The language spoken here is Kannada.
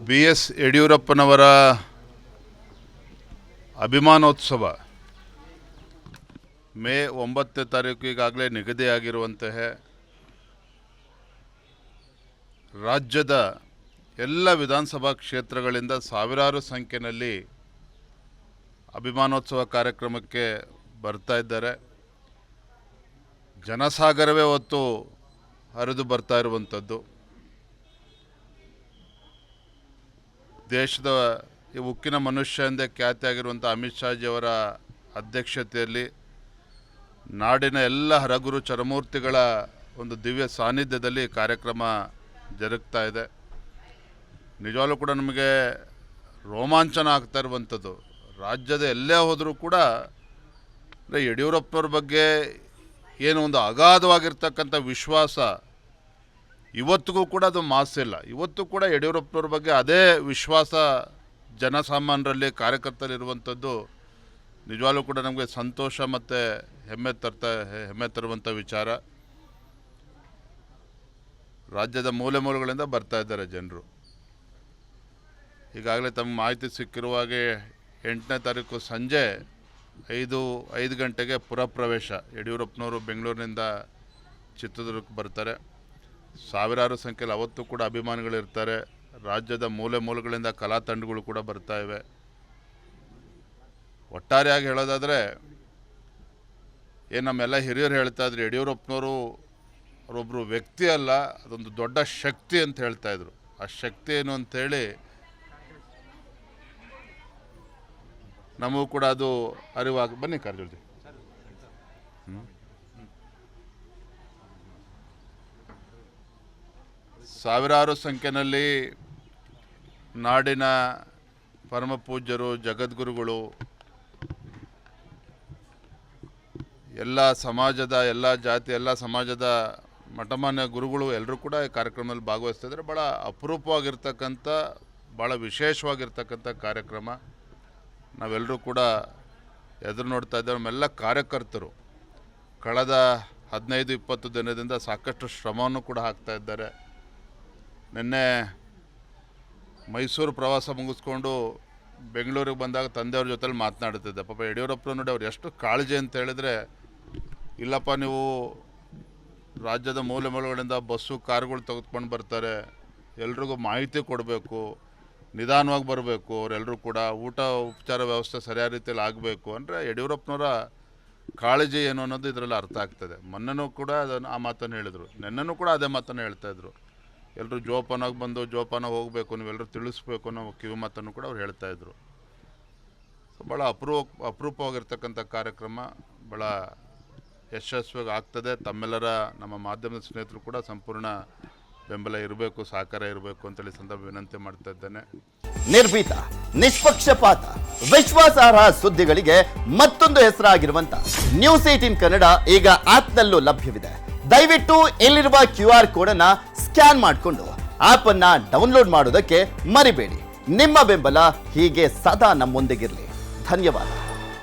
ಬಿ.ಎಸ್. ಯಡಿಯೂರಪ್ಪನವರ ಅಭಿಮಾನೋತ್ಸವ ಮೇ 9ನೇ ತಾರೀಕು ಈಗಾಗಲೇ ನಿಗದಿಯಾಗಿರುವಂತಹ ರಾಜ್ಯದ ಎಲ್ಲ ವಿಧಾನಸಭಾ ಕ್ಷೇತ್ರಗಳಿಂದ ಸಾವಿರಾರು ಸಂಖ್ಯೆಯಲ್ಲಿ ಅಭಿಮಾನೋತ್ಸವ ಕಾರ್ಯಕ್ರಮಕ್ಕೆ ಬರ್ತಾ ಇದ್ದಾರೆ. ಜನಸಾಗರವೇ ಹೊತ್ತು ಹರಿದು ಬರ್ತಾ ಇರುವಂಥದ್ದು. ದೇಶದ ಈ ಉಕ್ಕಿನ ಮನುಷ್ಯ ಎಂದೇ ಖ್ಯಾತಿಯಾಗಿರುವಂಥ ಅಮಿತ್ ಶಾಜಿಯವರ ಅಧ್ಯಕ್ಷತೆಯಲ್ಲಿ ನಾಡಿನ ಎಲ್ಲ ಹರಗುರು ಚರಮೂರ್ತಿಗಳ ಒಂದು ದಿವ್ಯ ಸಾನ್ನಿಧ್ಯದಲ್ಲಿ ಕಾರ್ಯಕ್ರಮ ಜರುಗ್ತಾ ಇದೆ. ನಿಜವಾಗ್ಲೂ ಕೂಡ ನಮಗೆ ರೋಮಾಂಚನ ಆಗ್ತಾ ಇರುವಂಥದ್ದು. ರಾಜ್ಯದ ಎಲ್ಲೇ ಹೋದರೂ ಕೂಡ ಯಡಿಯೂರಪ್ಪನವ್ರ ಬಗ್ಗೆ ಏನು ಒಂದು ಅಗಾಧವಾಗಿರ್ತಕ್ಕಂಥ ವಿಶ್ವಾಸ ಇವತ್ತಿಗೂ ಕೂಡ ಅದು ಮಾಸಿಲ್ಲ. ಇವತ್ತು ಕೂಡ ಯಡಿಯೂರಪ್ಪನವ್ರ ಬಗ್ಗೆ ಅದೇ ವಿಶ್ವಾಸ ಜನಸಾಮಾನ್ಯರಲ್ಲಿ ಕಾರ್ಯಕರ್ತರಲ್ಲಿರುವಂಥದ್ದು ನಿಜವಾಗ್ಲೂ ಕೂಡ ನಮಗೆ ಸಂತೋಷ ಮತ್ತು ಹೆಮ್ಮೆ ತರುವಂಥ ವಿಚಾರ. ರಾಜ್ಯದ ಮೂಲೆ ಮೂಲೆಗಳಿಂದ ಬರ್ತಾ ಇದ್ದಾರೆ ಜನರು. ಈಗಾಗಲೇ ತಮ್ಮ ಮಾಹಿತಿ ಸಿಕ್ಕಿರುವಾಗೆ 8ನೇ ತಾರೀಕು ಸಂಜೆ 5 ಗಂಟೆಗೆ ಪುರಪ್ರವೇಶ. ಯಡಿಯೂರಪ್ಪನವರು ಬೆಂಗಳೂರಿನಿಂದ ಚಿತ್ರದುರ್ಗಕ್ಕೆ ಬರ್ತಾರೆ. ಸಾವಿರಾರು ಸಂಖ್ಯೆಯಲ್ಲಿ ಅವತ್ತು ಕೂಡ ಅಭಿಮಾನಿಗಳಿರ್ತಾರೆ. ರಾಜ್ಯದ ಮೂಲೆ ಮೂಲೆಗಳಿಂದ ಕಲಾ ತಂಡಗಳು ಕೂಡ ಬರ್ತಾ ಇವೆ. ಒಟ್ಟಾರೆಯಾಗಿ ಹೇಳೋದಾದರೆ ಏನು ನಮ್ಮೆಲ್ಲ ಹಿರಿಯರು ಹೇಳ್ತಾ ಇದ್ರು, ಯಡಿಯೂರಪ್ಪನವರು ಅವರೊಬ್ಬರು ವ್ಯಕ್ತಿ ಅಲ್ಲ, ಅದೊಂದು ದೊಡ್ಡ ಶಕ್ತಿ ಅಂತ ಹೇಳ್ತಾಯಿದ್ರು. ಆ ಶಕ್ತಿ ಏನು ಅಂಥೇಳಿ ನಮಗೂ ಕೂಡ ಅದು ಅರಿವಾಗಿ ಬನ್ನಿ ಕಾರಜೋಳಜಿ. ಸಾವಿರಾರು ಸಂಖ್ಯೆಯಲ್ಲಿ ನಾಡಿನ ಪರಮ ಪೂಜ್ಯರು, ಜಗದ್ಗುರುಗಳು, ಎಲ್ಲ ಸಮಾಜದ, ಎಲ್ಲ ಜಾತಿ, ಎಲ್ಲ ಸಮಾಜದ ಮಠಮಾನ್ಯ ಗುರುಗಳು ಎಲ್ಲರೂ ಕೂಡ ಈ ಕಾರ್ಯಕ್ರಮದಲ್ಲಿ ಭಾಗವಹಿಸ್ತಿದ್ದಾರೆ. ಭಾಳ ಅಪರೂಪವಾಗಿರ್ತಕ್ಕಂಥ, ಭಾಳ ವಿಶೇಷವಾಗಿರ್ತಕ್ಕಂಥ ಕಾರ್ಯಕ್ರಮ. ನಾವೆಲ್ಲರೂ ಕೂಡ ಎದುರು ನೋಡ್ತಾ ಇದ್ದೇವೆ. ನಮ್ಮೆಲ್ಲ ಕಾರ್ಯಕರ್ತರು ಕಳೆದ 15-20 ದಿನದಿಂದ ಸಾಕಷ್ಟು ಶ್ರಮವನ್ನು ಕೂಡ ಹಾಕ್ತಾ ಇದ್ದಾರೆ. ನಿನ್ನೆ ಮೈಸೂರು ಪ್ರವಾಸ ಮುಗಿಸ್ಕೊಂಡು ಬೆಂಗಳೂರಿಗೆ ಬಂದಾಗ ತಂದೆಯವ್ರ ಜೊತೆಲಿ ಮಾತನಾಡ್ತಿದ್ದೆ. ಪಾಪ ಯಡಿಯೂರಪ್ಪರು ನೋಡಿ ಅವ್ರು ಎಷ್ಟು ಕಾಳಜಿ ಅಂತ ಹೇಳಿದರೆ, ಇಲ್ಲಪ್ಪ ನೀವು ರಾಜ್ಯದ ಮೂಲೆ ಮೂಲೆಗಳಿಂದ ಬಸ್ಸು ಕಾರುಗಳು ತೆಗೆದುಕೊಂಡು ಬರ್ತಾರೆ, ಎಲ್ರಿಗೂ ಮಾಹಿತಿ ಕೊಡಬೇಕು, ನಿಧಾನವಾಗಿ ಬರಬೇಕು, ಅವರೆಲ್ಲರೂ ಕೂಡ ಊಟ ಉಪಚಾರ ವ್ಯವಸ್ಥೆ ಸರಿಯಾದ ರೀತಿಯಲ್ಲಿ ಆಗಬೇಕು ಅಂದರೆ ಯಡಿಯೂರಪ್ಪನವರ ಕಾಳಜಿ ಏನು ಅನ್ನೋದು ಇದರಲ್ಲಿ ಅರ್ಥ ಆಗ್ತದೆ. ಮೊನ್ನೆನೂ ಕೂಡ ಆ ಮಾತನ್ನು ಹೇಳಿದರು, ನಿನ್ನೆನೂ ಕೂಡ ಅದೇ ಮಾತನ್ನು ಹೇಳ್ತಾಯಿದ್ರು. ಎಲ್ಲರೂ ಜೋಪಾನಾಗಿ ಬಂದು ಜೋಪಾನಾಗಿ ಹೋಗಬೇಕು, ನೀವೆಲ್ಲರೂ ತಿಳಿಸ್ಬೇಕು ಅನ್ನೋ ಕಿವಿ ಮಾತನ್ನು ಕೂಡ ಅವ್ರು ಹೇಳ್ತಾಯಿದ್ರು. ಭಾಳ ಅಪರೂಪವಾಗಿರ್ತಕ್ಕಂಥ ಕಾರ್ಯಕ್ರಮ ಭಾಳ ಯಶಸ್ವಿಯಾಗಿ ಆಗ್ತದೆ. ತಮ್ಮೆಲ್ಲರ ನಮ್ಮ ಮಾಧ್ಯಮದ ಸ್ನೇಹಿತರು ಕೂಡ ಸಂಪೂರ್ಣ ಬೆಂಬಲ ಇರಬೇಕು, ಸಹಕಾರ ಇರಬೇಕು ಅಂತೇಳಿ ಸಂದರ್ಭ ವಿನಂತಿ ಮಾಡ್ತಾ ಇದ್ದೇನೆ. ನಿರ್ಭೀತ, ನಿಷ್ಪಕ್ಷಪಾತ, ವಿಶ್ವಾಸಾರ್ಹ ಸುದ್ದಿಗಳಿಗೆ ಮತ್ತೊಂದು ಹೆಸರಾಗಿರುವಂತ ನ್ಯೂಸ್ 18 ಕನ್ನಡ ಈಗ ಆಪ್ನಲ್ಲೂ ಲಭ್ಯವಿದೆ. ದಯವಿಟ್ಟು ಇಲ್ಲಿರುವ QR ಕೋಡ್ ಅನ್ನ ಸ್ಕ್ಯಾನ್ ಮಾಡಿಕೊಂಡು ಆಪ್ ಅನ್ನ ಡೌನ್ಲೋಡ್ ಮಾಡೋದಕ್ಕೆ ಮರಿಬೇಡಿ. ನಿಮ್ಮ ಬೆಂಬಲ ಹೀಗೆ ಸದಾ ನಮ್ಮೊಂದಿಗಿರಲಿ. ಧನ್ಯವಾದ.